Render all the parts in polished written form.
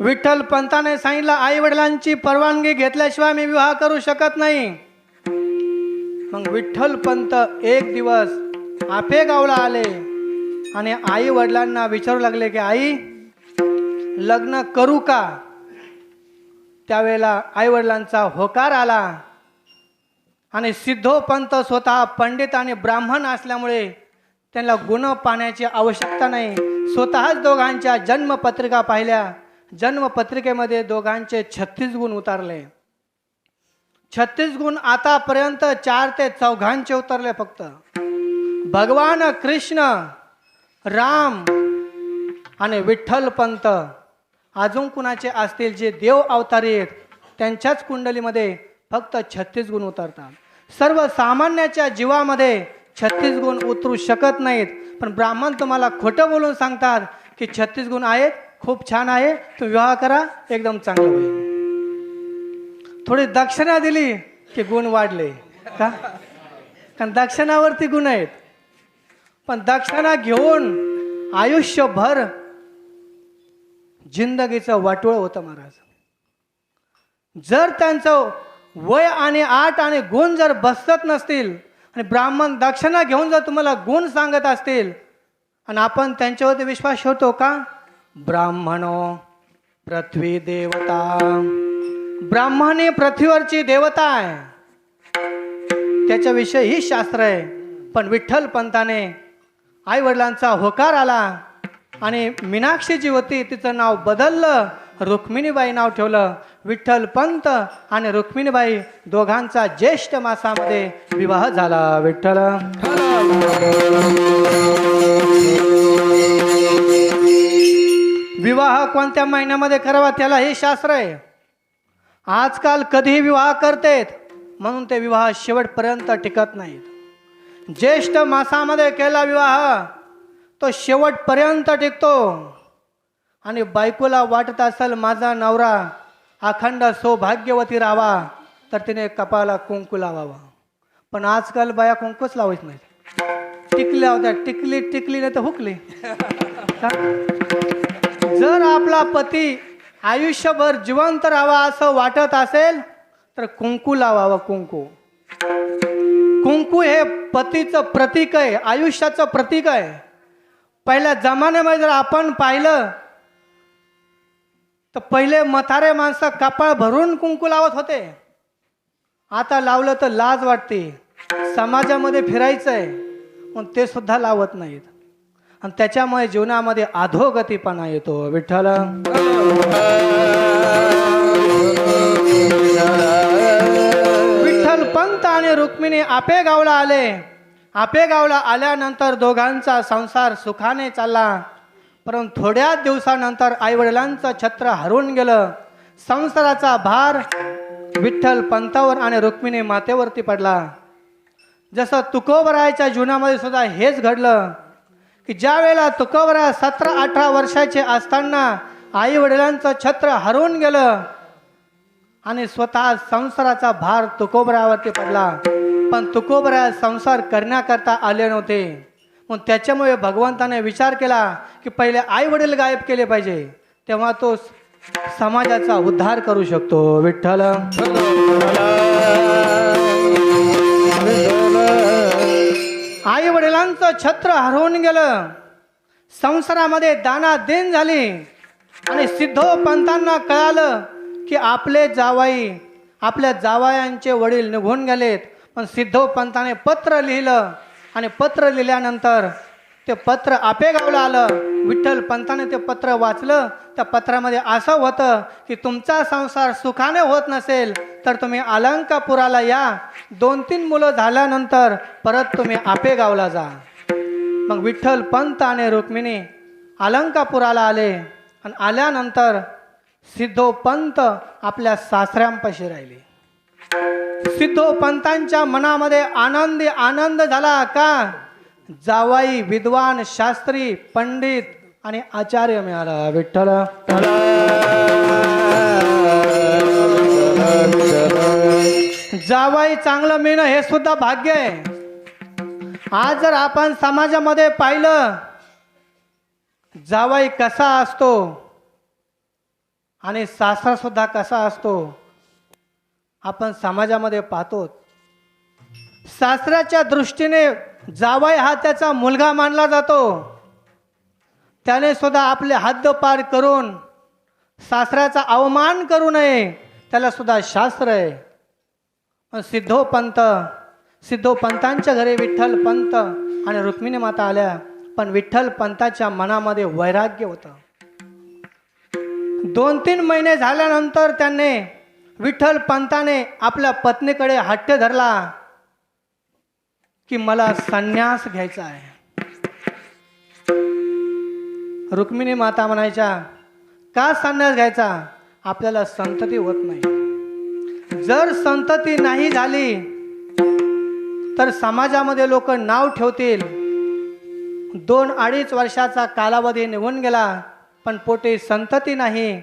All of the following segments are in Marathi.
विठ्ठल पंताने सांगितलं, आई वडिलांची परवानगी घेतल्याशिवाय मी विवाह करू शकत नाही. मग विठ्ठल पंत एक दिवस आपेगावला आले आणि आई वडिलांना विचारू लागले की आई लग्न करू का. त्यावेळेला आई वडिलांचा होकार आला आणि सिद्धोपंत स्वतः पंडित आणि ब्राह्मण असल्यामुळे त्यांना गुण पाहण्याची आवश्यकता नाही. स्वतःच दोघांच्या जन्मपत्रिका पाहिल्या. जन्मपत्रिकेमध्ये दोघांचे 36 गुण उतरले. 36 गुण आतापर्यंत 4 ते 4 उतरले फक्त. भगवान कृष्ण, राम आणि विठ्ठल पंत अजून कुणाचे असतील जे देव अवतारी आहेत त्यांच्याच कुंडलीमध्ये फक्त 36 गुण उतरतात. सर्वसामान्याच्या जीवामध्ये 36 गुण उतरू शकत नाहीत. पण ब्राह्मण तुम्हाला खोटं बोलून सांगतात की 36 गुण आहेत, खूप छान आहे, तुम्ही विवाह करा, एकदम चांगलं होईल. थोडी दक्षिणा दिली की गुण वाढले का, कारण दक्षिणावरती गुण आहेत. पण दक्षिणा घेऊन आयुष्यभर जिंदगीचं वाटोळ होतं महाराज. जर त्यांचं वय आणि आट आणि गुण जर बसत नसतील आणि ब्राह्मण दक्षिणा घेऊन जर तुम्हाला गुण सांगत असतील आणि आपण त्यांच्यावरती विश्वास ठेवतो का. ब्राह्मणो पृथ्वी देवता, ब्राह्मण ही पृथ्वीवरची देवता आहे, त्याच्याविषयी ही शास्त्र आहे. पण विठ्ठल पंताने आई वडिलांचा होकार आला आणि मीनाक्षी जी होती तिचं नाव बदललं, रुक्मिणीबाई नाव ठेवलं. विठ्ठल पंत आणि रुक्मिणीबाई दोघांचा ज्येष्ठ मासामध्ये विवाह झाला. विठ्ठल विवाह कोणत्या महिन्यामध्ये करावा त्याला हे शास्त्र आहे. आजकाल कधीही विवाह करतेत म्हणून ते विवाह शेवटपर्यंत टिकत नाहीत. ज्येष्ठ मासामध्ये केला विवाह तो शेवटपर्यंत टिकतो. आणि बायकोला वाटत असेल माझा नवरा अखंड सौभाग्यवती राहावा तर तिने कपाळाला कुंकू लावावा. पण आजकाल बाया कुंकूच लावत नाहीत, टिकली लावतात. टिकली टिकली नाही तर हुकली. जर आपला पती आयुष्यभर जिवंत राहावा असं वाटत असेल तर कुंकू लावावं. कुंकू कुंकू हे पतीचं प्रतीक आहे, आयुष्याचं प्रतीक आहे. पहिल्या जमान्यामध्ये जर आपण पाहिलं तर पहिले म्हातारे माणसं कपाळ भरून कुंकू लावत होते. आता लावलं तर लाज वाटते, समाजामध्ये फिरायचंय पण ते सुद्धा लावत नाहीत. आणि त्याच्यामुळे जीवनामध्ये अधोगतीपणा येतो. विठ्ठल विठ्ठल पंत आणि रुक्मिणी आपेगावला आले. आपेगावला आल्यानंतर दोघांचा संसार सुखाने चालला. परंतु थोड्या दिवसानंतर आईवडिलांचं छत्र हरवून गेलं. संसाराचा भार विठ्ठल पंतावर आणि रुक्मिणी मातेवरती पडला. जसं तुकोबरायाच्या जीवनामध्ये सुद्धा हेच घडलं की ज्या वेळेला तुकोबराय 17-18 वर्षाचे असताना आई वडिलांचं छत्र हरवून गेलं आणि स्वतः संसाराचा भार तुकोबरायावरती पडला. पण तुकोबराय संसार करण्याकरता आले नव्हते. मग त्याच्यामुळे भगवंताने विचार केला की पहिले आई वडील गायब केले पाहिजे, तेव्हा तो समाजाचा उद्धार करू शकतो. विठ्ठल आई वडिलांचं छत्र हरवून गेलं, संसारामध्ये दानादिन झाली आणि सिद्धोपंतांना कळालं की आपले जावाई, आपल्या जावयांचे वडील निघून गेलेत. पण सिद्धोपंताने पत्र लिहिलं आणि पत्र लिहिल्यानंतर ते पत्र आपेगावला आलं. विठ्ठल पंताने ते पत्र वाचलं. त्या पत्रामध्ये असं होतं की तुमचा संसार सुखाने होत नसेल तर तुम्ही अलंकापुराला या. 2-3 मुलं झाल्यानंतर परत तुम्ही आपेगावला जा. मग विठ्ठल पंत आणि रुक्मिणी अलंकापुराला आले आणि आल्यानंतर सिद्धोपंत आपल्या सासऱ्यांपाशी राहिले. सिद्धोपंतांच्या मनामध्ये आनंद झाला का जावाई विद्वान, शास्त्री, पंडित आणि आचार्य मिळाला. विठ्ठल जावाई चांगलं मिळणं हे सुद्धा भाग्य आहे. आज जर आपण समाजामध्ये पाहिलं जावाई कसा असतो, आणि सासरा सुद्धा कसा असतो आपण समाजामध्ये पाहतो. सासऱ्याच्या दृष्टीने जावई हा त्याचा मुलगा मानला जातो. त्याने सुद्धा आपले हद्द पार करून सासऱ्याचा अवमान करू नये, त्याला सुद्धा शास्त्र आहे. सिद्धोपंतांच्या घरी विठ्ठल पंत आणि रुक्मिणी माता आल्या, पण विठ्ठल पंताच्या मनामध्ये वैराग्य होतं. 2-3 महिने झाल्यानंतर त्यांनी विठ्ठल पंताने आपल्या पत्नीकडे हट्ट धरला की मला संन्यास घ्यायचा आहे. रुक्मिणी माता म्हणायच्या, का संन्यास घ्यायचा? आपल्याला संतती होत नाही. जर संतती नाही झाली तर समाजामध्ये लोक नाव ठेवतील. 2-2.5 वर्षाचा कालावधी निघून गेला, पण पोटी संतती नाही.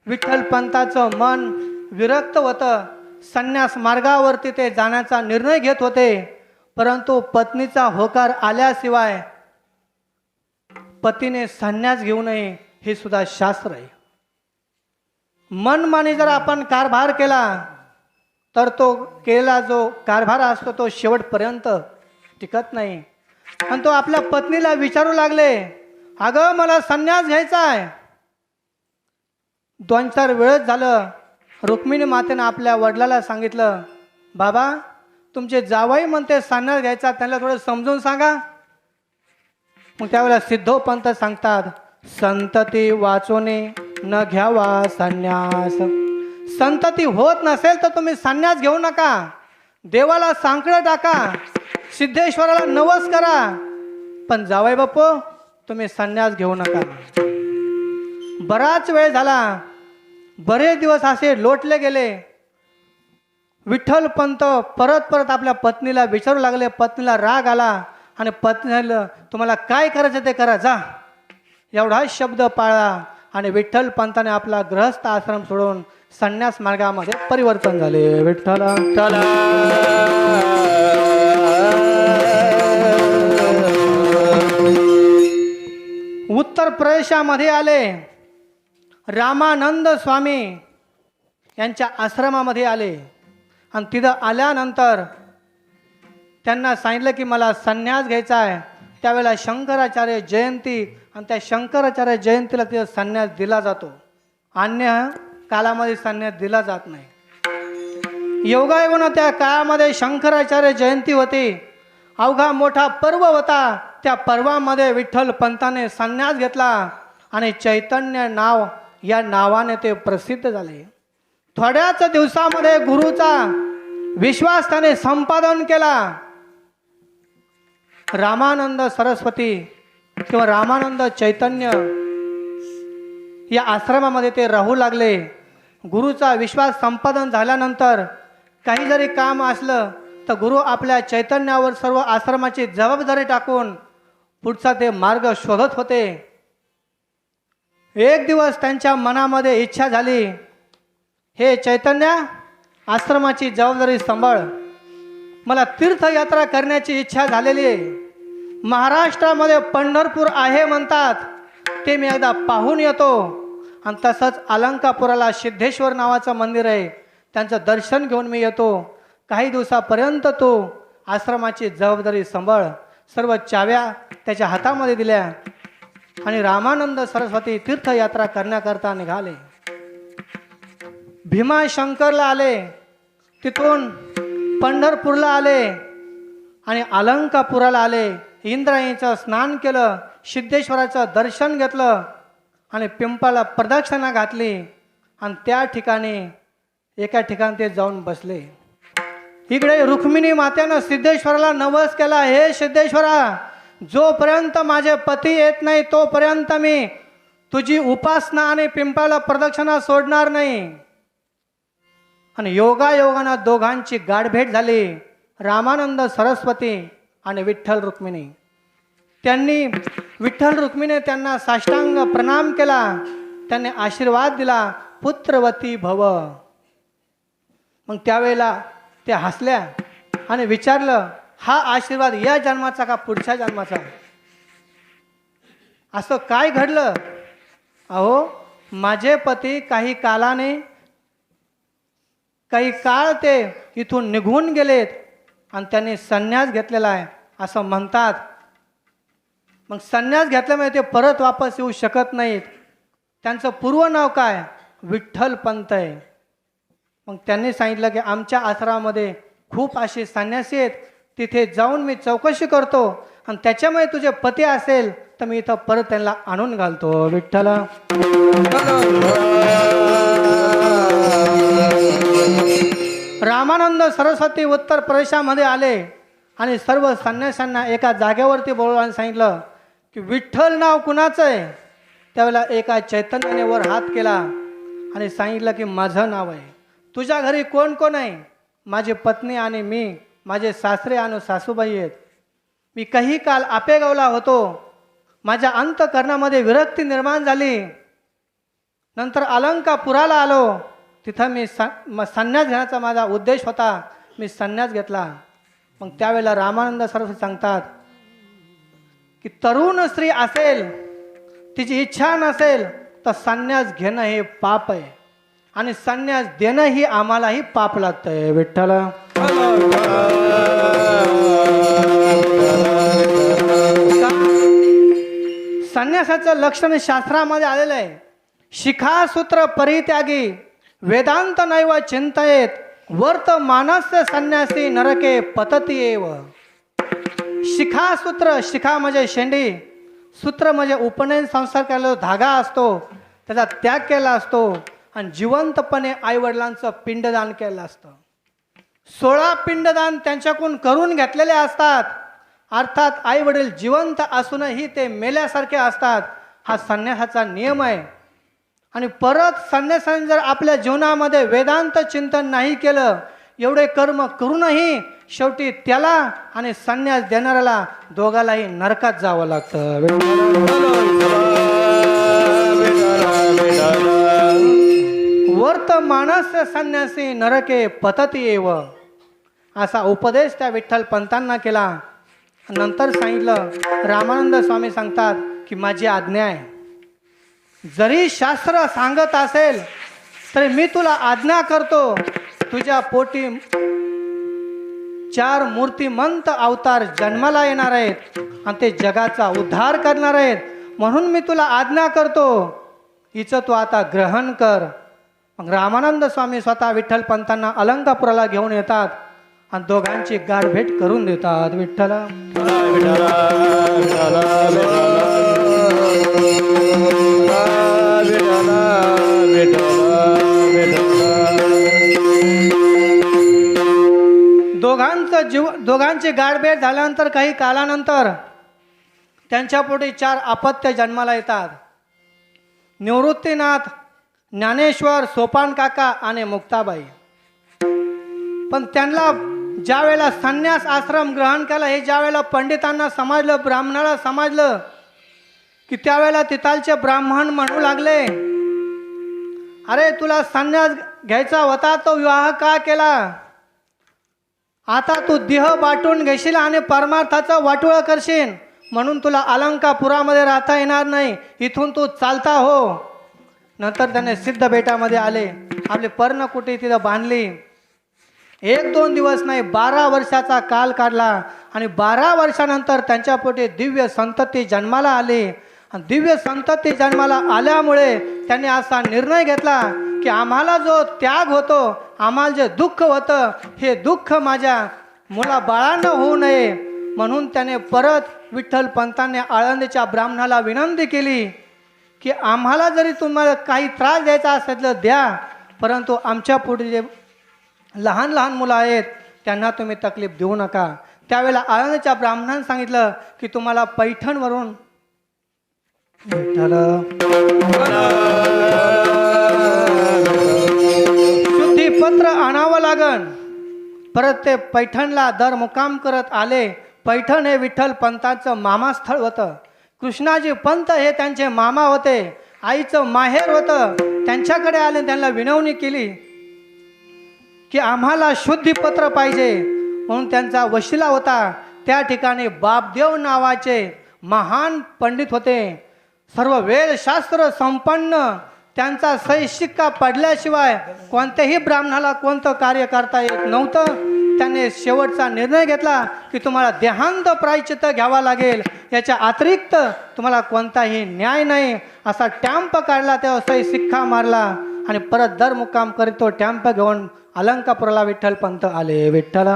विठ्ठल पंताचं मन विरक्त होतं. संन्यास मार्गावरती ते जाण्याचा निर्णय घेत होते, परंतु पत्नीचा होकार आल्याशिवाय पतीने संन्यास घेऊ नये हे सुद्धा शास्त्र आहे. मनमानी जर आपण कारभार केला तर तो केलेला जो कारभार असतो तो शेवटपर्यंत टिकत नाही. आणि तो आपल्या पत्नीला विचारू लागले, अगं मला संन्यास घ्यायचा आहे. 2-4 वेळच झालं. रुक्मिणी मातेनं आपल्या वडिलाला सांगितलं, बाबा तुमचे जावई म्हणते संन्यास घ्यायचा, त्यांना थोडं समजून सांगा. मग त्यावेळेला सिद्धोपंत सांगतात, संतती वाचोने न घ्यावा संन्यास. संतती होत नसेल तर तुम्ही संन्यास घेऊ नका. देवाला सांकडं टाका, सिद्धेश्वराला नवस करा, पण जावई बापू तुम्ही संन्यास घेऊ नका. बराच वेळ झाला, बरेच दिवस असे लोटले गेले. विठ्ठल पंत परत आपल्या पत्नीला विचारू लागले. पत्नीला राग आला आणि पत्नीला तुम्हाला काय करायचं ते करा, जा, एवढा शब्द पाळला. आणि विठ्ठल पंताने आपला गृहस्थ आश्रम सोडून संन्यास मार्गामध्ये परिवर्तन झाले. विठ्ठल उत्तर प्रदेशामध्ये आले. रामानंद स्वामी यांच्या आश्रमामध्ये आले आणि तिथं आल्यानंतर त्यांना सांगितलं की मला संन्यास घ्यायचा आहे. त्यावेळेला शंकराचार्य जयंती आणि त्या शंकराचार्य जयंतीला तिथं संन्यास दिला जातो. अन्य कालामध्ये संन्यास दिला जात नाही. योगायोगानं त्या काळामध्ये शंकराचार्य जयंती होती. अवघा मोठा पर्व होता. त्या पर्वामध्ये विठ्ठल पंताने संन्यास घेतला आणि चैतन्य नाव या नावाने ते प्रसिद्ध झाले. थोड्याच दिवसामध्ये गुरुचा विश्वास त्याने संपादन केला. रामानंद सरस्वती किंवा रामानंद चैतन्य या आश्रमामध्ये ते राहू लागले. गुरुचा विश्वास संपादन झाल्यानंतर काही जरी काम असलं तर गुरु आपल्या चैतन्यावर सर्व आश्रमाची जबाबदारी टाकून पुढचा ते मार्ग शोधत होते. एक दिवस त्यांच्या मनामध्ये इच्छा झाली, हे चैतन्य आश्रमाची जबाबदारी सांभाळ, मला तीर्थयात्रा करण्याची इच्छा झालेली आहे. महाराष्ट्रामध्ये पंढरपूर आहे म्हणतात, ते मी एकदा पाहून येतो. आणि तसंच अलंकापुराला सिद्धेश्वर नावाचं मंदिर आहे, त्यांचं दर्शन घेऊन मी येतो. काही दिवसापर्यंत तो आश्रमाची जबाबदारी सांभाळ. सर्व चाव्या त्याच्या हातामध्ये दिल्या आणि रामानंद सरस्वती तीर्थयात्रा करण्याकरता निघाले. भीमाशंकरला आले, तिथून पंढरपूरला आले आणि अलंकापुराला आले. इंद्रायणीचं स्नान केलं, सिद्धेश्वराचं दर्शन घेतलं आणि पिंपाला प्रदक्षिणा घातली आणि त्या ठिकाणी एका ठिकाणी ते जाऊन बसले. इकडे रुक्मिणी मातेनं सिद्धेश्वराला नवस केला, हे सिद्धेश्वरा, जोपर्यंत माझे पती येत नाही तोपर्यंत मी तुझी उपासना आणि पिंपाला प्रदक्षिणा सोडणार नाही. आणि योगायोगानं दोघांची गाठभेट झाली. रामानंद सरस्वती आणि विठ्ठल रुक्मिणी. त्यांनी विठ्ठल रुक्मिणी त्यांना साष्टांग प्रणाम केला. त्यांनी आशीर्वाद दिला, पुत्रवती भव. मग त्यावेळेला ते हसल्या आणि विचारलं, हा आशीर्वाद या जन्माचा का पुढच्या जन्माचा? असं काय घडलं? अहो, माझे पती काही काळ ते इथून निघून गेलेत आणि त्यांनी संन्यास घेतलेला आहे असं म्हणतात. मग संन्यास घेतल्यामुळे ते परत वापस येऊ शकत नाहीत. त्यांचं पूर्व नाव काय? विठ्ठल पंत आहे. मग त्यांनी सांगितलं की आमच्या आश्रमामध्ये खूप असे संन्यासी आहेत, तिथे जाऊन मी चौकशी करतो आणि त्याच्यामुळे तुझे पती असेल तर मी इथं परत त्यांना आणून घालतो. विठ्ठल. रामानंद सरस्वती उत्तर प्रदेशामध्ये आले आणि सर्व संन्याशांना एका जागेवरती बोलवलं आणि सांगितलं की विठ्ठल नाव कुणाचं आहे? त्यावेळेला एका चैतन्याने वर हात केला आणि सांगितलं की माझं नाव आहे. तुझ्या घरी कोण कोण आहे? माझी पत्नी आणि मी, माझे सासरे आणि सासूबाई आहेत. मी काही काल आपेगावला होतो. माझ्या अंतःकरणामध्ये विरक्ती निर्माण झाली. नंतर अलंकापुराला आलो. तिथं मी संन्यास घेण्याचा माझा उद्देश होता. मी संन्यास घेतला. मग त्यावेळेला रामानंद सरस्वती सांगतात की तरुण स्त्री असेल, तिची इच्छा नसेल तर संन्यास घेणं हे पाप आहे आणि संन्यास देणं ही आम्हालाही पाप लागतंय. विठ्ठल. संन्यासाचं लक्षण शास्त्रामध्ये आलेलं आहे. शिखासूत्र परित्यागी वेदांत नैव चिंतयेत वर्तमानस्य संन्यासी नरके पतती एव. शिखासूत्र, शिखा म्हणजे शेंडी, सूत्र म्हणजे उपनयन संस्कार केलेला धागा असतो, त्याचा त्याग केला असतो आणि जिवंतपणे आईवडिलांचं पिंडदान केलं असतं. 16 पिंडदान त्यांच्याकडून करून घेतलेले असतात. अर्थात आईवडील जिवंत असूनही ते मेल्यासारखे असतात. हा संन्यासाचा नियम आहे. आणि परत संन्यासाने जर आपल्या जीवनामध्ये वेदांत चिंतन नाही केलं, एवढे कर्म करूनही शेवटी त्याला आणि संन्यास देणाऱ्याला दोघालाही नरकात जावं लागतं. वर्तमानस्य संन्यासी नरके पतती एव असा उपदेश त्या विठ्ठल पंतांना केला. नंतर सांगितलं, रामानंद स्वामी सांगतात की माझी आज्ञा आहे. जरी शास्त्र सांगत असेल तरी मी तुला आज्ञा करतो, तुझ्या पोटी 4 मूर्तिमंत अवतार जन्माला येणार आहेत आणि ते जगाचा उद्धार करणार आहेत. म्हणून मी तुला आज्ञा करतो, हिचं तू आता ग्रहण कर. मग रामानंद स्वामी स्वतः विठ्ठल पंतांना अलंकापुराला घेऊन येतात आणि दोघांची गाठभेट करून देतात. विठ्ठल. दोघांची गाठभेट झाल्यानंतर काही कालानंतर त्यांच्या पोटी 4 अपत्य जन्माला येतात. निवृत्तीनाथ, ज्ञानेश्वर, सोपान काका आणि मुक्ताबाई. पण त्यांना ज्या वेळेला संन्यास आश्रम ग्रहण केला हे ज्या वेळेला पंडितांना समजलं, ब्राह्मणाला समजलं की त्यावेळेला तिथालचे ब्राह्मण म्हणू लागले, अरे तुला संन्यास घ्यायचा होता तो विवाह का केला? आता तू देह बाटून घेशील आणि परमार्थाचं वाटोळं करशील, म्हणून तुला अलंकापुरामध्ये राहता येणार नाही, इथून तू चालता हो. नंतर त्याने सिद्ध बेटामध्ये आले, आपली पर्णकुटी तिथं बांधली. 1-2 दिवस नाही, 12 वर्षाचा काल काढला आणि 12 वर्षानंतर त्यांच्या पोटी दिव्य संतती जन्माला आली. आणि दिव्य संतती जन्माला आल्यामुळे त्यांनी असा निर्णय घेतला की आम्हाला जो त्याग होतो, आम्हाला जे दुःख होतं, हे दुःख माझ्या मुलाबाळांना होऊ नये. म्हणून त्याने परत विठ्ठल पंतांनी आळंदीच्या ब्राह्मणाला विनंती केली की आम्हाला जरी तुम्हाला काही त्रास द्यायचा असेल तर द्या, परंतु आमच्या पुढे जे लहान लहान मुलं आहेत त्यांना तुम्ही तकलीफ देऊ नका. त्यावेळेला आळंदीच्या ब्राह्मणाने सांगितलं की तुम्हाला पैठणवरून शुद्धीपत्र आणावं लागन. परत ते पैठणला दर मुक्काम करत आले. पैठण हे विठ्ठल पंतांचं मामास्थळ होतं. कृष्णाजी पंत हे त्यांचे मामा होते, आईचं माहेर होतं. त्यांच्याकडे आले, त्यांना विनवणी केली की आम्हाला शुद्धीपत्र पाहिजे. म्हणून त्यांचा वशिला होता. त्या ठिकाणी बापदेव नावाचे महान पंडित होते, सर्व वेदशास्त्र संपन्न. त्यांचा सही शिक्का पडल्याशिवाय कोणत्याही ब्राह्मणाला कोणतं कार्य करता येत नव्हतं. त्याने शेवटचा निर्णय घेतला की तुम्हाला देहांत प्रायश्चित्त घ्यावा लागेल, याच्या अतिरिक्त तुम्हाला कोणताही न्याय नाही. असा टॅम्प काढला, तेव्हा सही शिक्का मारला आणि परत दर मुक्काम करीत तो टॅम्प घेऊन अलंकापुराला विठ्ठल पंत आले. विठ्ठल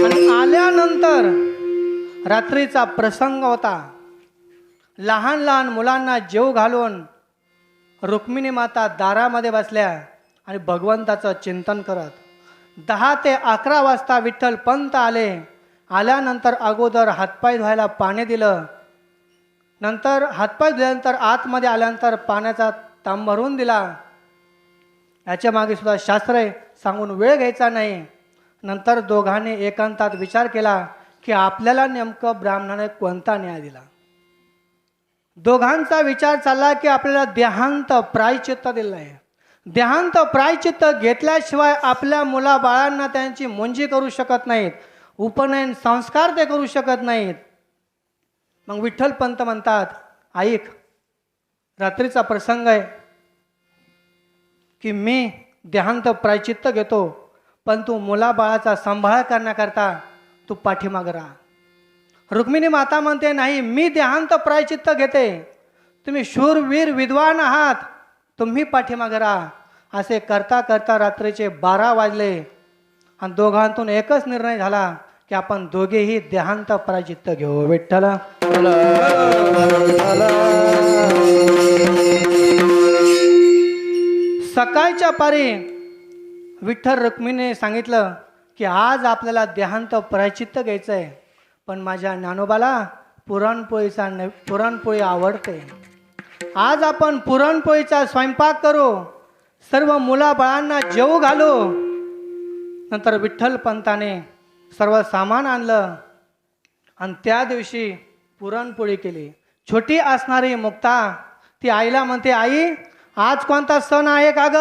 आणि आल्यानंतर रात्रीचा प्रसंग होता. लहान लहान मुलांना जेव घालून रुक्मिणी माता दारामध्ये बसल्या आणि भगवंताचं चिंतन करत. 10 ते 11 वाजता विठ्ठल पंत आले. आल्यानंतर अगोदर हातपाय धुवायला पाणी दिलं. नंतर हातपाय धुल्यानंतर आतमध्ये आल्यानंतर पाण्याचा तांब भरून दिला. याच्या मागे सुद्धा शास्त्र आहे, सांगून वेळ घ्यायचा नाही. नंतर दोघांनी एकांतात विचार केला की आपल्याला नेमकं ब्राह्मणाने कोणता न्याय दिला. दोघांचा विचार चालला की आपल्याला देहांत प्रायश्चित्त दिलं आहे. देहांत प्रायश्चित्त घेतल्याशिवाय आपल्या मुलाबाळांना त्यांची मुंजी करू शकत नाहीत, उपनयन संस्कार ते करू शकत नाहीत. मग विठ्ठल पंत म्हणतात, ऐक, रात्रीचा प्रसंग आहे की मी देहांत प्रायश्चित्त घेतो, पण तू मुलाबाळाचा सांभाळ करण्याकरता तू पाठीमागं राहा. रुक्मिणी माता म्हणते, नाही, मी देहांत प्रायश्चित्त घेते, तुम्ही शूरवीर विद्वान आहात, तुम्ही पाठीमागे राहा. असे करता करता रात्रीचे 12 वाजले आणि दोघांतून एकच निर्णय झाला की आपण दोघेही देहांत प्रायश्चित्त घेऊ. विठ्ठल सकाळच्या पारी विठ्ठल रुक्मिणीने सांगितलं की आज आपल्याला देहांत प्रायश्चित्त घ्यायचं आहे, पण माझ्या ज्ञानोबाला पुरणपोळी आवडते. आज आपण पुरणपोळीचा स्वयंपाक करू, सर्व मुलाबाळांना जेवू घालू. नंतर विठ्ठल पंताने सर्व सामान आणलं आणि त्या दिवशी पुरणपोळी केली. छोटी असणारी मुक्ता ती आईला म्हणते, आई, आज कोणता सण आहे का ग?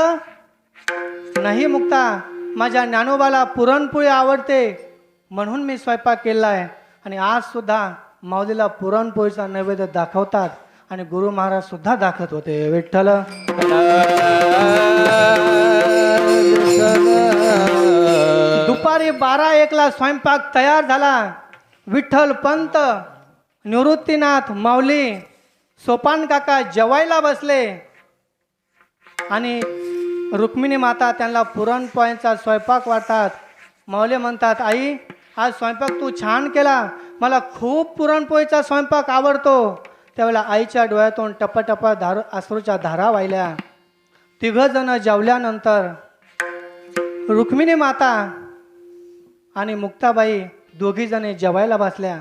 नाही मुक्ता, माझ्या ज्ञानोबाला पुरणपोळी आवडते म्हणून मी स्वयंपाक केला आहे. आणि आज सुद्धा माऊलीला पुरणपोळीचा नैवेद्य दाखवतात आणि गुरु महाराज सुद्धा दाखवत होते. विठ्ठल दुपारी 12-1ला स्वयंपाक तयार झाला. विठ्ठल पंत, निवृत्तीनाथ माऊली, सोपान काका जेवायला बसले आणि रुक्मिणी माता त्यांना पुरणपोळीचा स्वयंपाक वाटतात. माऊली म्हणतात, आई, आज स्वयंपाक तू छान केला, मला खूप पुरणपोळीचा स्वयंपाक आवडतो. त्यावेळेला आईच्या डोळ्यातून टपटप अश्रूच्या धारा वाहिल्या. 3 जण जेवल्यानंतर रुक्मिणी माता आणि मुक्ताबाई दोघी जणी जेवायला बसल्या.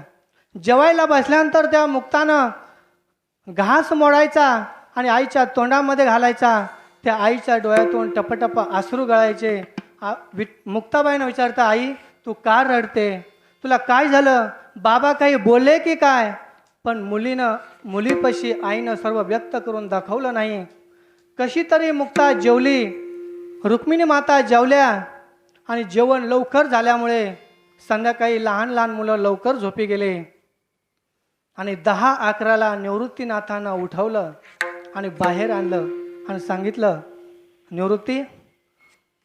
जेवायला बसल्यानंतर त्या मुक्तानं घास मोडायचा आणि आईच्या तोंडामध्ये घालायचा. त्या आईच्या डोळ्यातून टपटप अश्रू गळायचे. मुक्ताबाईनं विचारता, आई, तू का रडते? तुला काय झालं? बाबा काही बोलले की काय? पण मुलीपाशी आईनं सर्व व्यक्त करून दाखवलं नाही. कशी तरी मुक्ता जेवली. रुक्मिणी माता जेवल्या आणि जेवण लवकर झाल्यामुळे संध्याकाळी लहान लहान मुलं लवकर झोपी गेले. आणि 10-11ला निवृत्तीनाथांना उठवलं आणि बाहेर आणलं आणि सांगितलं, निवृत्ती,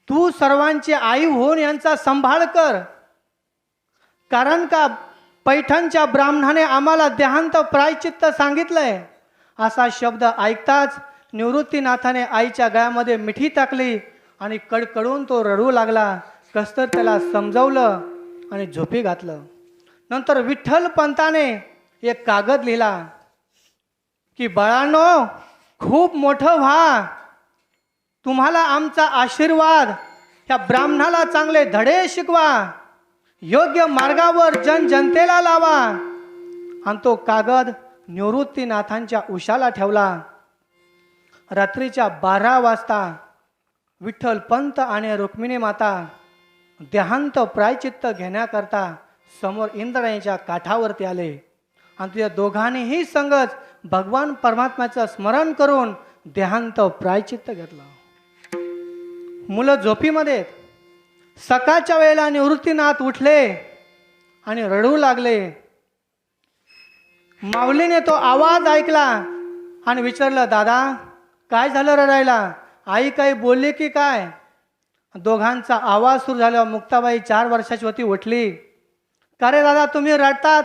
तू सर्वांची आई होऊन यांचा सांभाळ कर, कारण का पैठणच्या ब्राह्मणाने आम्हाला देहांत प्रायश्चित्त सांगितलंय. असा शब्द ऐकताच निवृत्तीनाथाने आईच्या गळ्यामध्ये मिठी टाकली आणि कडकडून तो रडू लागला. कसतर त्याला समजवलं आणि झोपी घातलं. नंतर विठ्ठल पंताने एक कागद लिहिला की बाळांनो, खूप मोठं व्हा, तुम्हाला आमचा आशीर्वाद, त्या ब्राह्मणाला चांगले धडे शिकवा, योग्य मार्गावर जनतेला लावा. आणि तो कागद निवृत्तीनाथांच्या उशाला ठेवला. रात्रीच्या 12 वाजता विठ्ठल पंत आणि रुक्मिणी माता देहांत प्रायश्चित्त घेण्याकरता समोर इंद्रायणीच्या काठावरती आले आणि त्या दोघांनीही संगत भगवान परमात्म्याचं स्मरण करून देहांत प्रायश्चित्त घेतलं. मुलं झोपीमध्ये. सकाळच्या वेळेला निवृत्तीनाथ उठले आणि रडू लागले. माऊलीने तो आवाज ऐकला आणि विचारलं, दादा काय झालं रडायला? आई काही बोलली की काय? दोघांचा आवाज सुरू झाल्यावर मुक्ताबाई 4 वर्षाची होती, उठली. का रे दादा तुम्ही रडतात,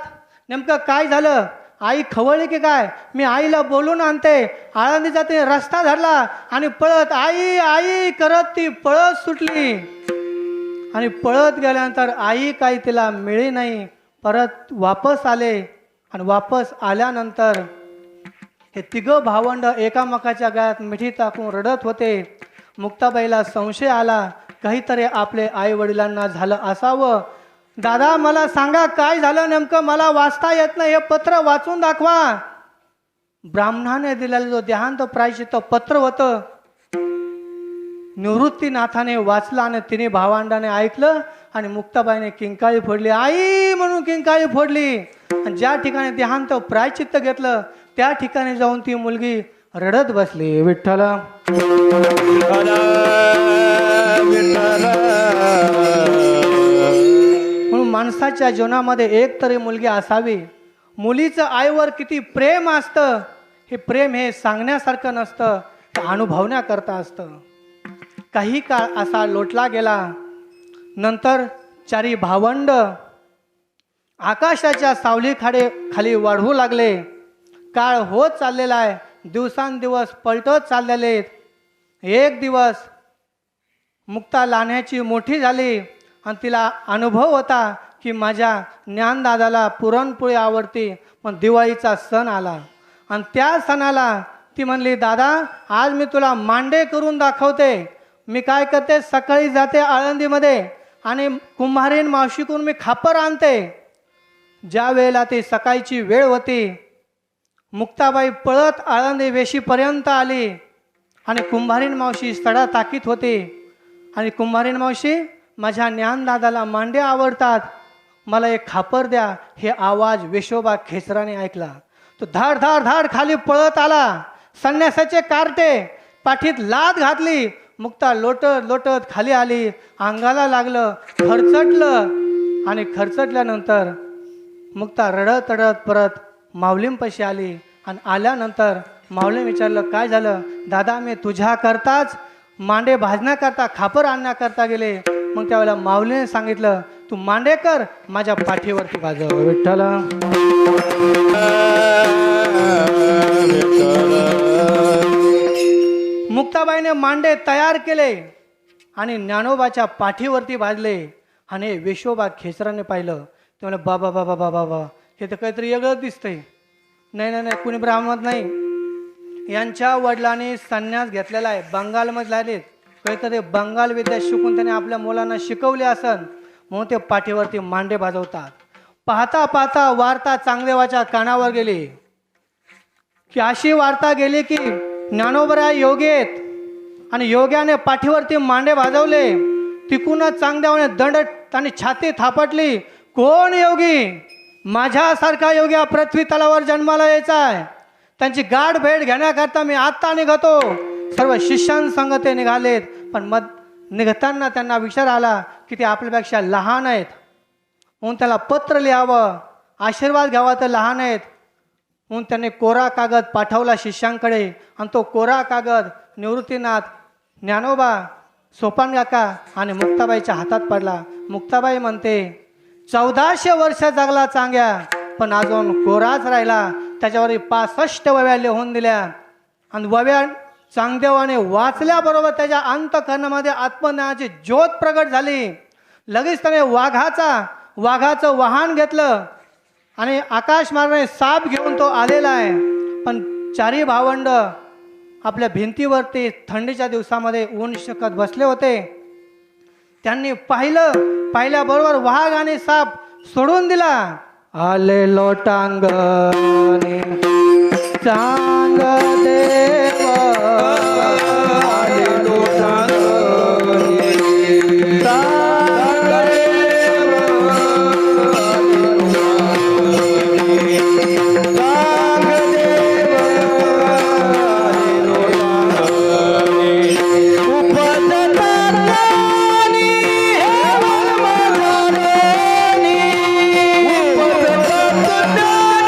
नेमकं काय झालं? आई खवळली की काय? मी आईला बोलून आणते. आळंदीचा ते रस्ता धरला आणि पळत आई आई करत ती पळत सुटली आणि पळत गेल्यानंतर आई काही तिला मिळी नाही. परत वापस आले आणि वापस आल्यानंतर हे तिघं भावंड एकामेकाच्या गळ्यात मिठी टाकून रडत होते. मुक्ताबाईला संशय आला, काहीतरी आपले आई वडिलांना झालं असावं. दादा मला सांगा काय झालं नेमकं, मला वाचता येत नाही, हे पत्र वाचून दाखवा. ब्राह्मणाने दिलेलं जो देहांत प्रायश्चित्त पत्र होतं निवृत्तीनाथाने वाचलं आणि तिने भावंडाने ऐकलं आणि मुक्ताबाईने किंकाळी फोडली, आई म्हणून किंकाळी फोडली. आणि ज्या ठिकाणी देहांत प्रायश्चित्त घेतलं त्या ठिकाणी जाऊन ती मुलगी रडत बसली. विठ्ठल म्हणून माणसाच्या जीवनामध्ये एक तरी मुलगी असावी. मुलीचं आईवर किती प्रेम असतं, हे प्रेम हे सांगण्यासारखं नसतं, ते अनुभवण्याकरता असतं. काही काळ असा लोटला गेला. नंतर 4 भावंड आकाशाच्या सावलीखाडे खाली वाढवू लागले. काळ होत चाललेला आहे, दिवसांदिवस पलटत चाललेले आहेत. एक दिवस मुक्ता लहाण्याची मोठी झाली आणि तिला अनुभव होता की माझ्या ज्ञानदादाला पुरणपोळी आवडते. पण दिवाळीचा सण आला आणि त्या सणाला ती म्हणली, दादा आज मी तुला मांडे करून दाखवते. मी काय करते, सकाळी जाते आळंदीमध्ये आणि कुंभारीन मावशीकडून मी खापर आणते. ज्या वेळेला ती सकाळची वेळ होती, मुक्ताबाई पळत आळंदी वेशीपर्यंत आली आणि कुंभारीन मावशी सडा ताकीत होती. आणि कुंभारीन मावशी, माझ्या ज्ञानदादाला मांडे आवडतात, मला एक खापर द्या. हे आवाज वेशोबा खेचराने ऐकला. तो धाड धाड धाड खाली पळत आला. संन्यासाचे कार्टे पाठीत लाद घातली. मुक्ता लोटत लोटत खाली आली. अंगाला लागलं, खरचटलं आणि खरचटल्यानंतर मुक्ता रडत रडत परत माऊलींपाशी आली. आणि आल्यानंतर माऊलीने विचारलं, काय झालं? दादा मी तुझ्या करताच मांडे भाजण्याकरता खापर आणण्याकरता गेले. मग त्यावेळेला माऊलीने सांगितलं, तू मांडे कर, माझ्या पाठीवरती भाजव. विठ्ठल मुक्ताबाईने मांडे तयार केले आणि ज्ञानोबाच्या पाठीवरती भाजले. आणि वेशोबा खेचराने पाहिलं. ते म्हणले, बाबा बाबा बाबा बाबा हे तर काहीतरी वेगळंच दिसतंय. नाही नाही नाही, कुणी ब्राह्मण नाही, यांच्या वडिलांनी संन्यास घेतलेला आहे, बंगालमध्ये आलेत, काहीतरी बंगाल विद्या शिकून त्याने आपल्या मुलांना शिकवले असन, म्हणून ते पाठीवरती मांडे भाजवतात. पाहता पाहता वार्ता चांगदेवाच्या कानावर गेली की अशी वार्ता गेली की ज्ञानोबा योगी आहेत आणि योग्याने पाठीवरती मांडे भाजवले. तिकूनच चांगदेवाने दंड आणि छाती थापटली. कोण योगी? माझ्यासारखा योगी हा पृथ्वी तलावर जन्माला यायचा आहे. त्यांची गाठ भेट घेण्याकरता मी आत्ता निघतो. सर्व शिष्यांसंग ते निघालेत. पण मग निघताना त्यांना विचार आला की ते आपल्यापेक्षा लहान आहेत, म्हणून त्याला पत्र लिहावं, आशीर्वाद घ्यावा, तर लहान आहेत. म्हणून त्यांनी कोरा कागद पाठवला शिष्यांकडे. आणि तो कोरा कागद निवृत्तीनाथ, ज्ञानोबा, सोपान काका आणि मुक्ताबाईच्या हातात पडला. मुक्ताबाई म्हणते, 1400 वर्ष जगला चांग्या, पण अजून कोराच राहिला. त्याच्यावर 65 वव्या लिहून दिल्या. आणि वव्या चांगदेवाने वाचल्याबरोबर त्याच्या अंतःकरणामध्ये आत्मज्ञानाची ज्योत प्रगट झाली. लगेच त्याने वाघाचं वाहन घेतलं आणि आकाश मार्गाने साप घेऊन तो आलेला आहे. पण 4 भावंड आपल्या भिंतीवरती थंडीच्या दिवसामध्ये ऊन शकत बसले होते. त्यांनी पाहिल्याबरोबर वाघ आणि साप सोडून दिला. आले लोटांगणे चांग देव, आले लोटांगणे चांग देव, चांग देव, आले लोटांगणे उपजतानी हेवन मजानी, उपजतानी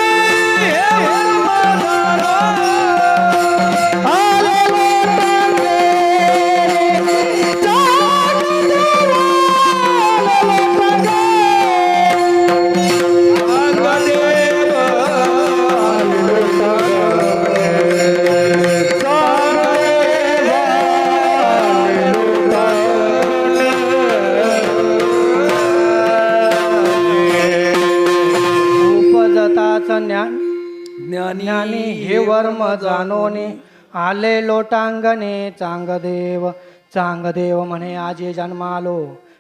ज्ञानी हे वर्म जाणोनी आले लोटांगणे चांगदेव म्हणे आजी जन्मालो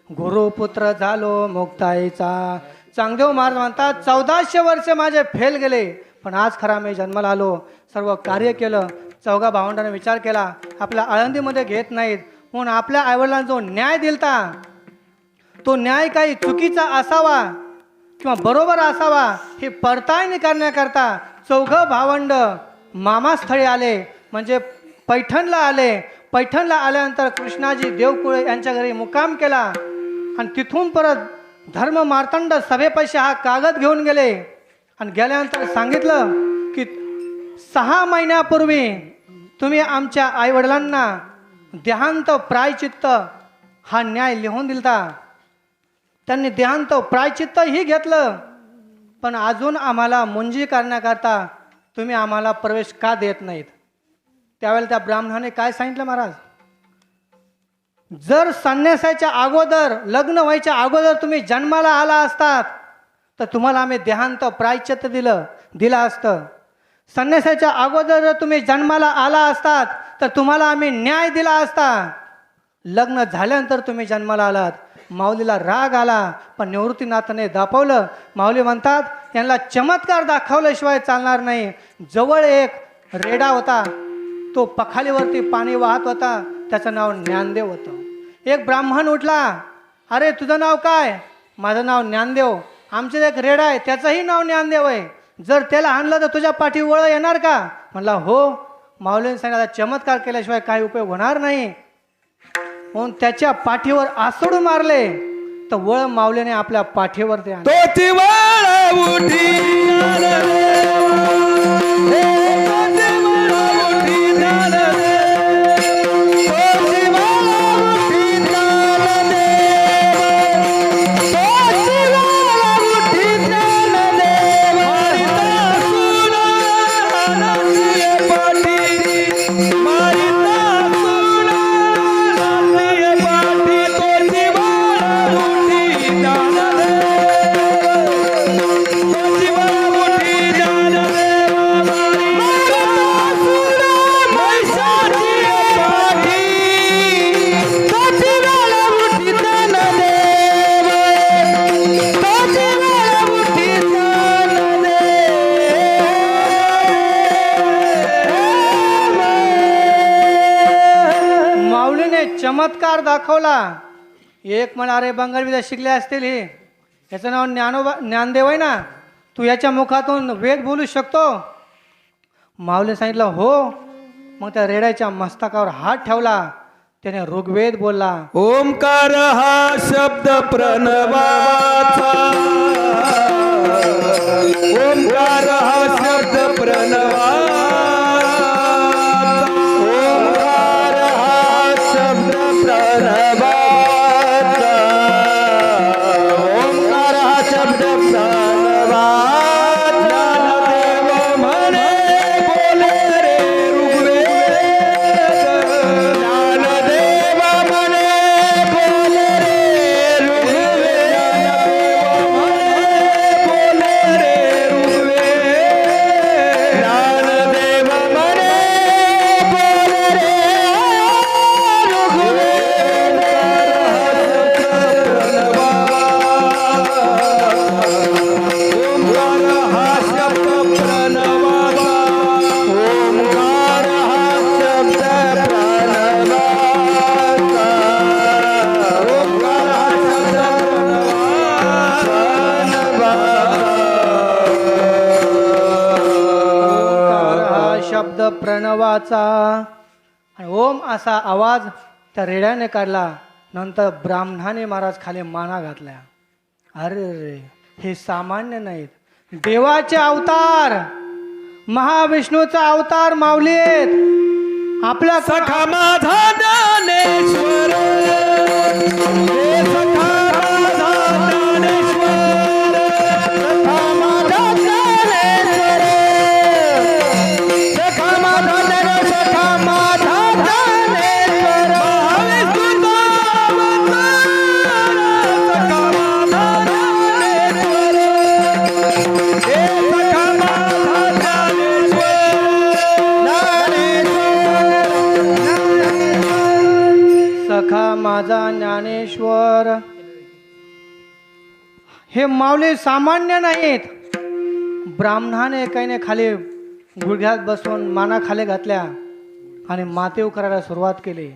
गुरुपुत्र झालो मुक्ताईचा. चांगदेव महाराज म्हणतात 1400 वर्ष माझे फेल गेले, पण आज खरा मी जन्माला आलो. सर्व कार्य केलं. चौघा भावंडांनी विचार केला आपल्या आळंदीमध्ये घेत नाहीत म्हणून आपल्या आईवडिलांना जो न्याय दिलता तो न्याय काही चुकीचा असावा किंवा बरोबर असावा हे पडताळणी करण्याकरता चौघं भावंड मामास्थळी आले, म्हणजे पैठणला आले. पैठणला आल्यानंतर कृष्णाजी देवकुळे यांच्या घरी मुक्काम केला आणि तिथून परत धर्म मार्तंड सभेपाशी हा कागद घेऊन गेले आणि गेल्यानंतर सांगितलं की 6 महिन्यापूर्वी तुम्ही आमच्या आईवडिलांना देहांत प्रायचित्त हा न्याय लिहून दिलता. त्यांनी देहांत प्रायचित्त ही घेतलं, पण अजून आम्हाला मुंजी करण्याकरता तुम्ही आम्हाला प्रवेश का देत नाहीत. त्यावेळेला त्या ब्राह्मणाने काय सांगितलं महाराज, जर संन्यासाच्या अगोदर लग्न व्हायच्या अगोदर तुम्ही जन्माला आला असतात तर तुम्हाला आम्ही देहांत प्रायचित्त दिलं असतं. संन्यासाच्या अगोदर जर तुम्ही जन्माला आला असतात तर तुम्हाला आम्ही न्याय दिला असता. लग्न झाल्यानंतर तुम्ही जन्माला आलात. माऊलीला राग आला, पण निवृत्तीनाथाने दाखवलं. माऊली म्हणतात त्यांना चमत्कार दाखवल्याशिवाय चालणार नाही. जवळ एक रेडा होता, तो पखालीवरती पाणी वाहत होता, त्याचं नाव ज्ञानदेव होतं. एक ब्राह्मण उठला, अरे तुझं नाव काय? माझं नाव ज्ञानदेव. आमचे एक रेडा आहे त्याचंही नाव ज्ञानदेव आहे, जर त्याला आणलं तर तुझ्या पाठी वळ येणार का? म्हणला हो. माऊलीने सांगितलं चमत्कार केल्याशिवाय काही उपयोग होणार नाही, म्हणून त्याच्या पाठीवर आसडू मारले तर वळ माऊलीने आपल्या पाठीवरती चमत्कार दाखवला. एक म्हणा अरे बंगालविद्या शिकले असतील, हे याचं नाव ज्ञानदेव आहे ना, तू याच्या मुखातून वेद बोलू शकतो? माऊलीने सांगितलं हो. मग त्या रेड्याच्या मस्तकावर हात ठेवला, त्याने ऋग्वेद बोलला. ओंकार हा शब्द प्रणवाचा, ओंकार हा शब्द प्रणवाचा, ओंकार हा शब्द प्रणवाचा, ओंकार हा शब्द प्रणवाचा. ज्ञानदेव म्हणे बोले रे ऋग्वेद, ज्ञानदेव म्हणे बोले रे ऋग्वेद, ज्ञानदेव म्हणे बोले रे ओंकार हा शब्द प्रणवाचा, ओंकार हा शब्द प्रणवाचा, ओंकार हा शब्द ओंकार हा शब्द प्रणवाचा. आणि ओम असा आवाज त्या रेड्याने काढला. नंतर ब्राह्मणाने महाराज खाली माना घातल्या. अरे रे, हे सामान्य नाहीत, देवाचे अवतार, महाविष्णूचा अवतार माऊली आहेत. आपल्या सखा माझा ज्ञानेश्वर, हे सखा माझा ज्ञानेश्वर, सखा माझा ज्ञानेश्वर, सखा माझा ज्ञानेश्वर, सखा माझा ज्ञानेश्वर, महाविष्णूचा अवतार, सखा माझा ज्ञानेश्वर, हे सखा माझा ज्ञानेश्वर, माझा ज्ञानेश्वर. हे माऊली सामान्य नाहीत. ब्राह्मणाने काही खाली गुडघ्यात बसवून माना खाली घातल्या आणि मातेव करायला सुरुवात केली.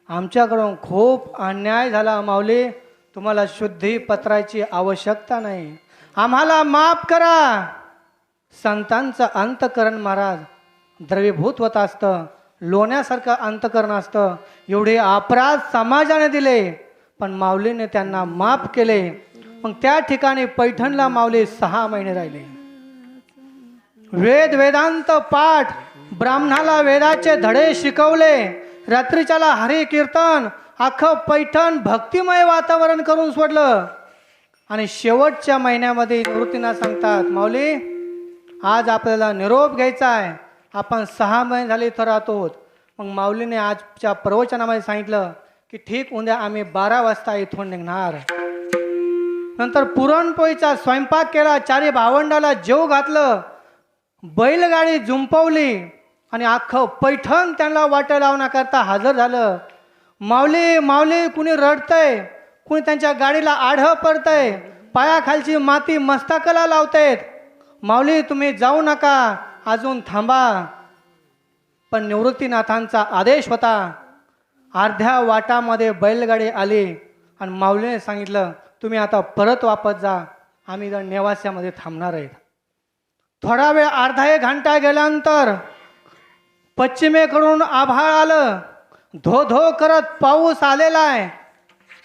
आमच्याकडून खूप अन्याय झाला माऊली. तुम्हाला शुद्धी पत्राची आवश्यकता नाही. आम्हाला माफ करा. संतांचं अंतकरण महाराज द्रवीभूत होत असतं. लोण्यासारखं अंतकरण असतं. एवढे अपराध समाजाने दिले पण माऊलीने त्यांना माफ केले. मग त्या ठिकाणी पैठणला माऊली 6 महिने राहिले. वेदांत पाठ, ब्राह्मणाला वेदाचे धडे शिकवले. रात्रीच्याला हरी कीर्तन, अख्खं पैठण भक्तिमय वातावरण करून सोडलं. आणि शेवटच्या महिन्यामध्ये निवृत्तींना सांगतात माऊली आज आपल्याला निरोप घ्यायचा आहे. आपण 6 महिने झाले इथं राहतो. मग माऊलीने आजच्या प्रवचनामध्ये सांगितलं की ठीक उद्या आम्ही 12 वाजता इथून निघणार. नंतर पुरणपोळीचा स्वयंपाक केला. 4 भावंडाला जेव घातलं. बैलगाडी जुंपवली आणि अख्खं पैठण त्यांना वाटे लावण्याकरता हजर झालं. माऊली माऊली कुणी रडतंय, कुणी त्यांच्या गाडीला आढळ पडतंय, पायाखालची माती मस्तकाला लावतायत. माऊली तुम्ही जाऊ नका, अजून थांबा. पण निवृत्तीनाथांचा आदेश होता. अर्ध्या वाटामध्ये बैलगाडी आली आणि माऊलीने सांगितलं तुम्ही आता परत वापस जा, आम्ही जर नेवास्यामध्ये थांबणार आहेत. थोडा वेळ अर्धा 1 घंटा गेल्यानंतर पश्चिमेकडून आभाळ आलं. धो धो करत पाऊस आलेला आहे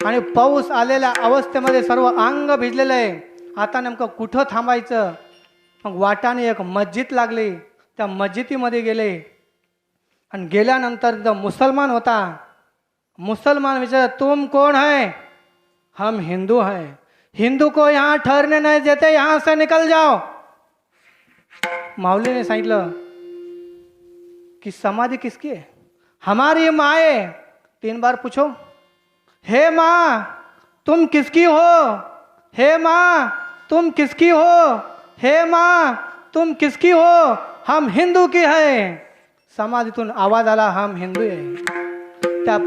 आणि पाऊस आलेल्या अवस्थेमध्ये सर्व अंग भिजलेलं आहे. आता नेमकं कुठं थांबायचं. मग वाटाने एक मस्जिद लागली. त्या मस्जिदीमध्ये गेले आणि गेल्यानंतर जो मुसलमान होता, मुसलमान विचार तुम कौन है. हम हिंदू हैं. हिंदू को यहाँ ठहरने नहीं देते, यहाँ से निकल जाओ. माऊली ने सांगितलं कि समाधि किसकी है. हमारी माँ है. 3 बार पूछो. हे माँ तुम किसकी हो. हे माँ तुम किसकी हो. हे माँ तुम किसकी हो. हम हिंदू की है. समाधीतून आवाज आला हम हिंदू आहे. त्या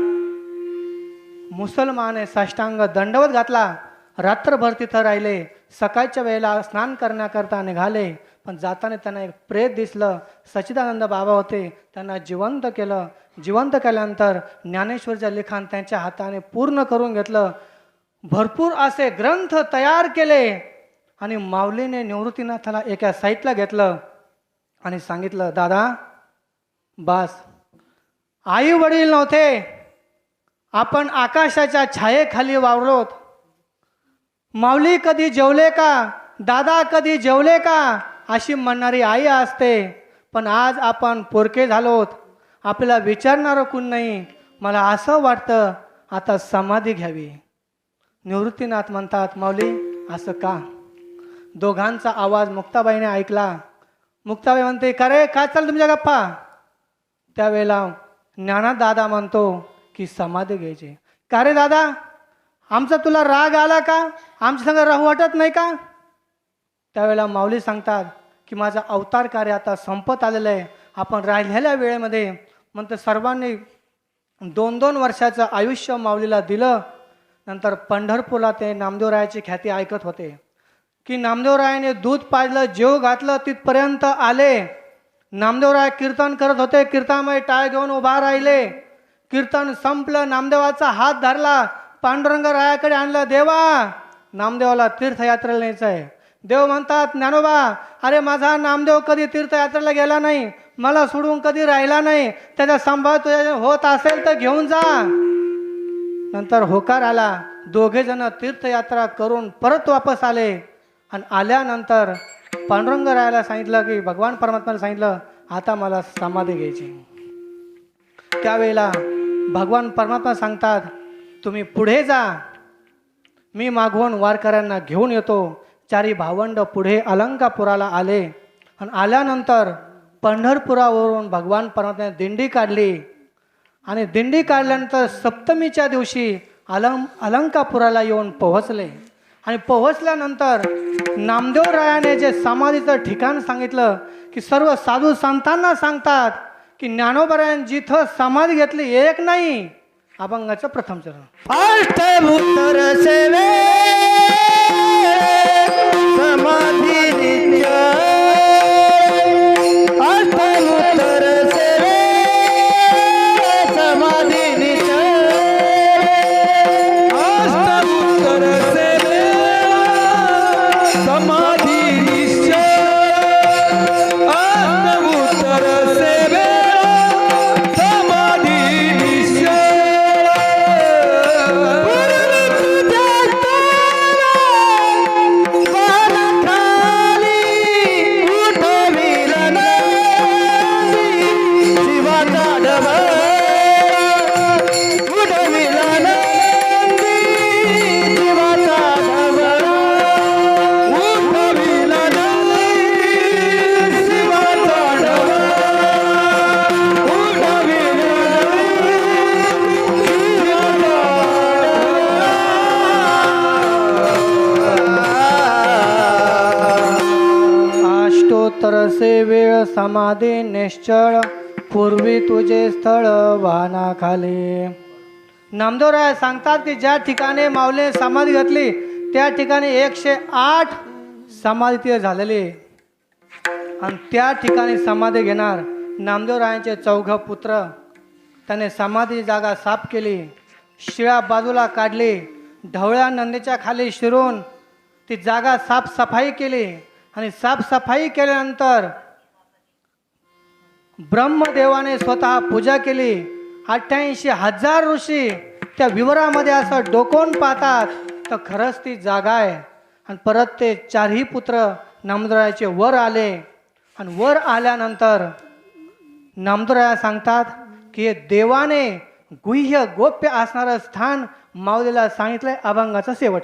मुसलमाने साष्टांग दंडवत घातला. रात्रभर तिथं राहिले. सकाळच्या वेळेला स्नान करण्याकरता निघाले. पण जाताना त्यांना एक प्रेत दिसलं. सच्चिदानंद बाबा होते. त्यांना जिवंत केलं. जिवंत केल्यानंतर ज्ञानेश्वरचं लिखाण त्यांच्या हाताने पूर्ण करून घेतलं. भरपूर असे ग्रंथ तयार केले आणि माऊलीने निवृत्तीनाथाला एका साईटला घेतलं आणि सांगितलं दादा बास, आई वडील नव्हते, आपण आकाशाच्या छायेखाली वावरलोत. माऊली कधी जेवले का, दादा कधी जेवले का अशी म्हणणारी आई असते. पण आज आपण पोरके झालोत, आपल्याला विचारणारं कोण नाही. मला असं वाटतं आता समाधी घ्यावी. निवृत्तीनाथ म्हणतात माऊली असं का. दोघांचा आवाज मुक्ताबाईने ऐकला. मुक्ताबाई म्हणते का रे काय चाल तुमच्या गप्पा. त्यावेळेला ज्ञानात दादा म्हणतो की समाधी घ्यायची. का रे दादा आमचा तुला राग आला का, आमच्या संग राहू वाटत नाही का. त्यावेळेला माऊली सांगतात की माझं अवतार कार्य आता संपत आलेलं आहे. आपण राहिलेल्या वेळेमध्ये म्हणतं सर्वांनी 2-2 वर्षाचं आयुष्य माऊलीला दिलं. नंतर पंढरपूरला ते नामदेवरायाची ख्याती ऐकत होते की नामदेवरायाने दूध पाजलं, जेव घातलं, तिथपर्यंत आले. नामदेवराय कीर्तन करत होते. कीर्तनामध्ये टाळ घेऊन उभा राहिले. कीर्तन संपलं. नामदेवाचा हात धरला, पांडुरंग रायाकडे आणलं. देवा नामदेवाला तीर्थयात्रेला न्यायचं आहे. देव म्हणतात ज्ञानोबा अरे माझा नामदेव कधी तीर्थयात्रेला गेला नाही, मला सोडून कधी राहिला नाही, त्याचा सांभाळ तुझ्या होत असेल तर घेऊन जा. नंतर होकार आला. दोघे जण तीर्थयात्रा करून परत वापस आले आणि आल्यानंतर पांडुरंग रायाला सांगितलं की भगवान परमात्म्याने सांगितलं आता मला समाधी घ्यायची. त्यावेळेला भगवान परमात्मा सांगतात तुम्ही पुढे जा, मी मागवून वारकऱ्यांना घेऊन येतो. 4 भावंड पुढे अलंकापुराला आले आणि आल्यानंतर पंढरपुरावरून भगवान परमात्म्याने दिंडी काढली आणि दिंडी काढल्यानंतर सप्तमीच्या दिवशी अलंकापुराला येऊन पोहोचले. आणि पोहोचल्यानंतर नामदेवरायाने जे समाधीचं ठिकाण सांगितलं की सर्व साधू संतांना सांगतात की ज्ञानोबरायाने जिथं समाधी घेतली एक नाही अभंगाचं प्रथम चरण. अष्टभूतर सेवे समाधी नित्य अष्टभूतर सेवे समाधी नित्य अष्टभूतर सेवे समाधी नित्य अष्टभूतर सेवे समाधी नित्य तरसे वेळ समाधी निश्चळ पूर्वी तुझे स्थळ वाहनाखाली. नामदेवराय सांगतात की ज्या ठिकाणी माऊलीने समाधी घातली त्या ठिकाणी 108 समाधी तिथे झालेली आणि त्या ठिकाणी समाधी घेणार नामदेवरायांचे 4 पुत्र. त्याने समाधी जागा साफ केली, शिळा बाजूला काढली, ढवळ्या नंदीच्या खाली शिरून ती जागा साफसफाई केली आणि साफसफाई केल्यानंतर ब्रह्मदेवाने स्वतः पूजा केली. 88,000 ऋषी त्या विवरामध्ये असं डोकावून पाहतात तर खरंच ती जागा आहे. आणि परत ते 4ही पुत्र नामदेवरायाचे वर आले आणि वर आल्यानंतर नामदेवराया सांगतात की हे देवाने गुह्य गोप्य असणारं स्थान माऊलीला सांगितलंय. अभंगाचा शेवट.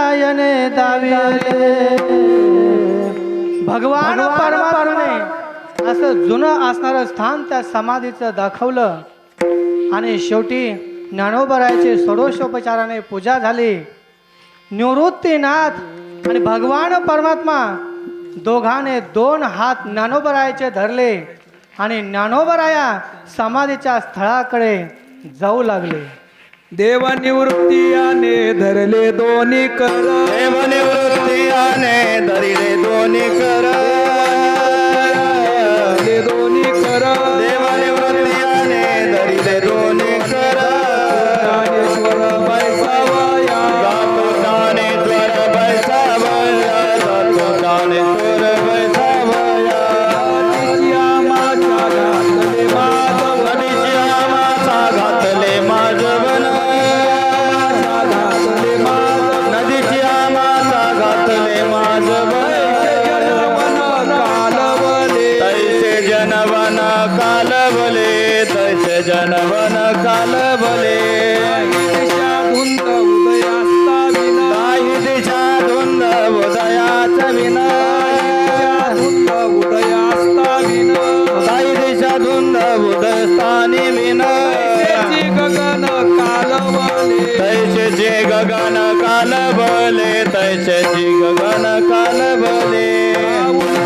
नयने दाविले. भगवान परमात्म्याने असं जुनं असणारं स्थान त्या समाधीचं दाखवलं आणि शेवटी ज्ञानोबरायाची षोडशोपचाराने पूजा झाली. निवृत्तीनाथ आणि भगवान परमात्मा दोघांनी 2 हात ज्ञानोबरायाचे धरले आणि ज्ञानोबराया समाधीच्या स्थळाकडे जाऊ लागले. देवनिवृत्तीयाने धरले दोन्ही कर. देवनिवृत्तीयाने धरिले दोन्ही कर. धरले दोन्ही कर. देवनिवृत्तीयाने धरिले दोन्ही कर. ज्ञानेश्वर बैसावया. जातो ज्ञानेश्वर बैसावया. जातो ज्ञानेश्वर बैसावया. नदीची आमाच्या घातले माधवन. नदीची आमाचा घातले माझवन. तैसे जनवन कालवले. तैसे जनवन कालवले. काही दिशा धुंद उदयाचा विना. काही दिशा धुंद उदयस्थानी विना. गगन कालवले. तैसे जे गगन कालवले. तैसे जी गगन कालवले.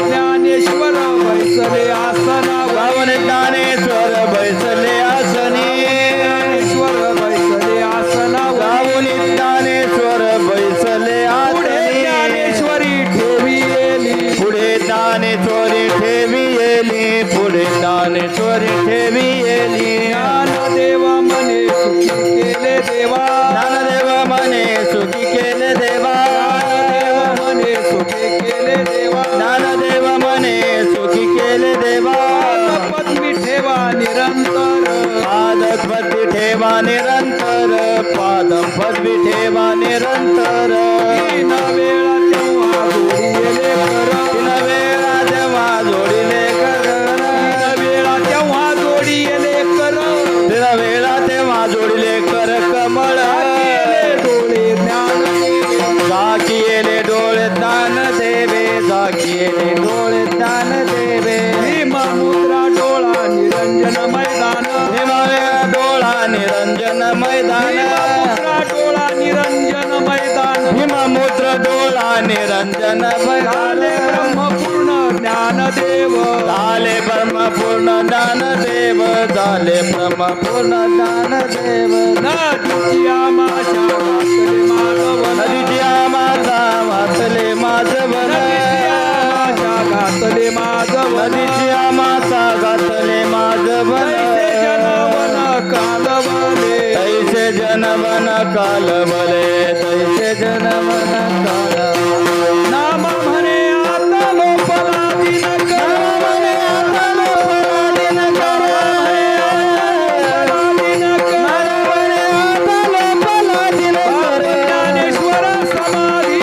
ज्ञानेश्वर बैसले आसनावर. गावन ज्ञानेश्वर बैसले आसनी. ज्ञानेश्वर बैसले आसनावर. गावन ज्ञानेश्वर बैसले पुढे आसनी. ज्ञानेश्वरी ठेवी येली. पुढे ज्ञानेश्वरी ठेवी येली. पुढे ज्ञानेश्वरी ठेवी येली. ज्ञानदेव मने सुखी केले देवा. ज्ञानदेव मने सुखी केले देवा. ज्ञानदेव मने सुखी केले देवा. ज्ञानदेव मने सुखी केले देवा. पद्मी ठेवा निरंतर. पादपद्मी ठेवा निरंतर. पादम पद्मी ठेवा निरंतर. तीन वेळा तेव्हा जोडी येले कर. तीन वेळा जेव्हा जोडिले कर. तीन वेळा तेव्हा जोडी येले कर. तीन वेळा तेव्हा जोडिले कर कमळ. डोळे ज्ञान जाकियेले डोळे ज्ञान देवे. जाकियेले डोळे ज्ञान देवे. भीमा मुद्रा डोळा निरंजन मैदान. हिमालय डोळा निरंजन मैदान. मुद्रा डोळा निरंजन मैदान. हिममुद्र डोळा निरंजन झाले मैदान. ब्रह्मपूर्ण ज्ञानदेव. झाले ब्रह्मपूर्ण ज्ञानदेव. झाले ब्रह्मपूर्ण ज्ञानदेव. नदीची आमाच्या घातले माधवन. नदीची आमाचा वाचले माझवन. नदीची आमाच्या घातले माधवन. नदीची आमाचा घातले माझवन. तैसे जनवन कालवले. तैसे जनवन कालवले. तैसे जनवन कालवले. नाम म्हणे आता लोपला दिन कर. म्हणे आता लोपला दिन कर. दिन कर. म्हणे आता लोपला दिन कर. ज्ञानेश्वर समाधी.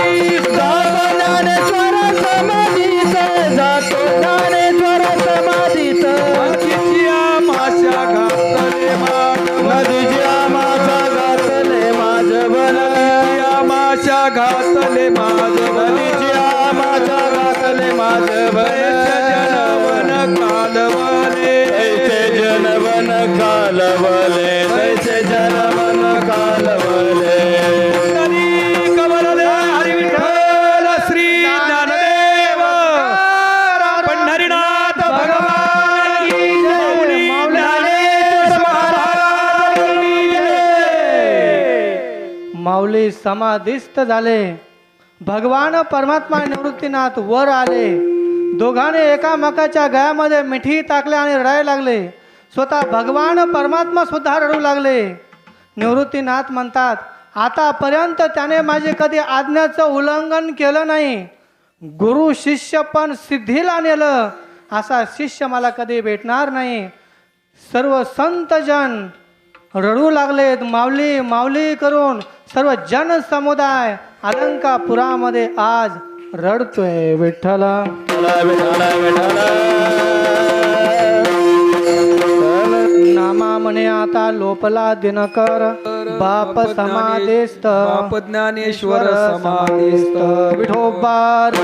जातो ज्ञानेश्वर समाधीत. जातो ज्ञानेश्वर समाधीत. नदीची आमाच्या घातले माधवन. नदीची आमाचा घातले माझवन. आमाच्या घातले माधवन. नदीची आमाचा घातले माझवन. जनवन कालवले. तैसे जनवन कालवले. तैसे जनवन कालवले. हरी कमलले हरी विठ्ठल श्री ज्ञानदेव. पंढरीनाथ भगवान की जय. माऊली ज्ञानेश्वर महाराज की जय. माऊली समाधिस्थ झाले. भगवान परमात्मा निवृत्तीनाथ वर आले. दोघांनी एकामेकाच्या गळ्यामध्ये मिठी टाकले आणि रडायला लागले. स्वतः भगवान परमात्मा सुद्धा रडू लागले. निवृत्तीनाथ म्हणतात, आतापर्यंत त्याने माझे कधी आज्ञाचं उल्लंघन केलं नाही. गुरु शिष्य पण सिद्धीला नेलं असा शिष्य मला कधी भेटणार नाही. सर्व संतजन रडू लागलेत. माऊली माऊली करून सर्व जन समुदाय अलंकापुरामध्ये आज रडतोय. विठ्ठल विठ्ठल विठ्ठल. नामा म्हणे आता लोपला दिनकर. बाप समाधिस्थ बाप ज्ञानेश्वर समाधिस्थ विठोबार